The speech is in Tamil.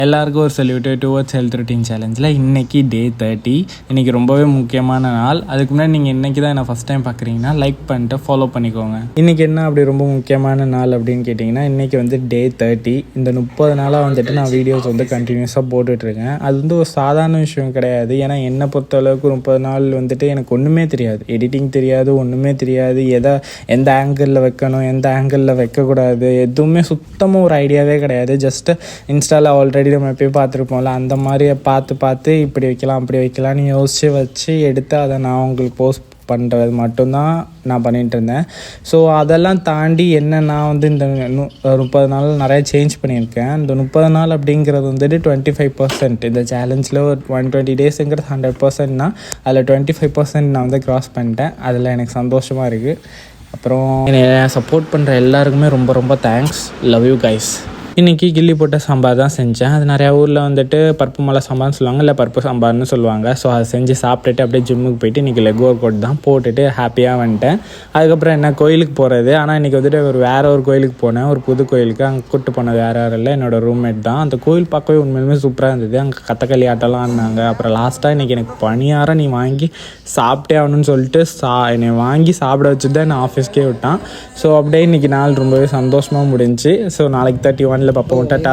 எல்லாருக்கும் ஒரு சல்யூட்டு டுவர்ட்ஸ் ஹெல்த் ரொட்டீன் சேலஞ்சில் இன்றைக்கி டே 30. இன்றைக்கி ரொம்பவே முக்கியமான நாள். அதுக்கு முன்னாடி நீங்கள் இன்றைக்கி தான் என்ன ஃபஸ்ட் டைம் பார்க்குறீங்கன்னா லைக் பண்ணிட்டு ஃபாலோ பண்ணிக்கோங்க. இன்றைக்கி என்ன அப்படி ரொம்ப முக்கியமான நாள் அப்படின்னு கேட்டிங்கன்னா, இன்றைக்கி வந்து டே 30. இந்த 30 நாளாக வந்துட்டு நான் வீடியோஸ் வந்து கண்டினியூஸாக போட்டுட்ருக்கேன். அது வந்து ஒரு சாதாரண விஷயம் கிடையாது. ஏன்னா என்னை பொறுத்தளவுக்கு 30 நாள் வந்துட்டு எனக்கு ஒன்றுமே தெரியாது, எடிட்டிங் தெரியாது, ஒன்றுமே தெரியாது, எந்த ஆங்கிளில் வைக்கணும், எந்த ஆங்கிளில் வைக்கக்கூடாது, எதுவுமே சுத்தமாக ஒரு ஐடியாவே கிடையாது. ஜஸ்ட்டு இன்ஸ்டாவில் ஆல்ரெடி நம்ம எப்போயும் பார்த்துருப்போம்ல, அந்த மாதிரி பார்த்து இப்படி வைக்கலாம் அப்படி வைக்கலாம்னு யோசித்து வச்சு எடுத்து அதை நான் உங்களுக்கு போஸ்ட் பண்ணுறது மட்டும்தான் நான் பண்ணிகிட்டு இருந்தேன். ஸோ அதெல்லாம் தாண்டி நான் வந்து இந்த 30 நாள் நிறைய சேஞ்ச் பண்ணியிருக்கேன். இந்த 30 நாள் அப்படிங்கிறது வந்துட்டு 25%. இந்த சேலஞ்சில் ஒரு 120 டேஸுங்கிறது 100%னா அதில் 25% நான் வந்து க்ராஸ் பண்ணிட்டேன். அதில் எனக்கு சந்தோஷமாக இருக்குது. அப்புறம் என்னை சப்போர்ட் பண்ணுற எல்லாருக்குமே ரொம்ப ரொம்ப தேங்க்ஸ். Love you guys. இன்றைக்கி கில்லி போட்ட சாம்பார் தான் செஞ்சேன். அது நிறையா ஊரில் வந்துட்டு பருப்பு மலை சாம்பார்னு சொல்லுவாங்க, இல்லை பருப்பு சாம்பார்னு சொல்லுவாங்க. ஸோ அதை செஞ்சு சாப்பிட்டுட்டு அப்படியே ஜிம்முக்கு போயிட்டு இன்றைக்கி லெக் ஒர்க் அவுட் தான் போட்டுட்டு ஹாப்பியாக வந்துட்டேன். அதுக்கப்புறம் என்ன கோயிலுக்கு போகிறது. ஆனால் இன்றைக்கி வந்துட்டு வேறு ஒரு கோயிலுக்கு போனேன், ஒரு புது கோயிலுக்கு. அங்கே கூப்பிட்டு போனது வேறு யாரும் இல்லை, என்னோடய ரூம்மேட் தான். அந்த கோயில் பார்க்கவே உண்மையிலுமே சூப்பராக இருந்தது. அங்கே கத்தக்களி ஆட்டம்லாம் ஆடினாங்க. அப்புறம் லாஸ்ட்டாக இன்றைக்கி எனக்கு பணியாரம் நீ வாங்கி சாப்பிட்டே ஆகணும்னு சொல்லிட்டு என்னை வாங்கி சாப்பிட வச்சுட்டு தான் நான் ஆஃபீஸ்க்கே விட்டான். ஸோ அப்படியே இன்றைக்கி நாள் ரொம்பவே சந்தோஷமாக முடிஞ்சுச்சு. ஸோ நாளைக்கு 31 பார்ப்போம். டாட்டா.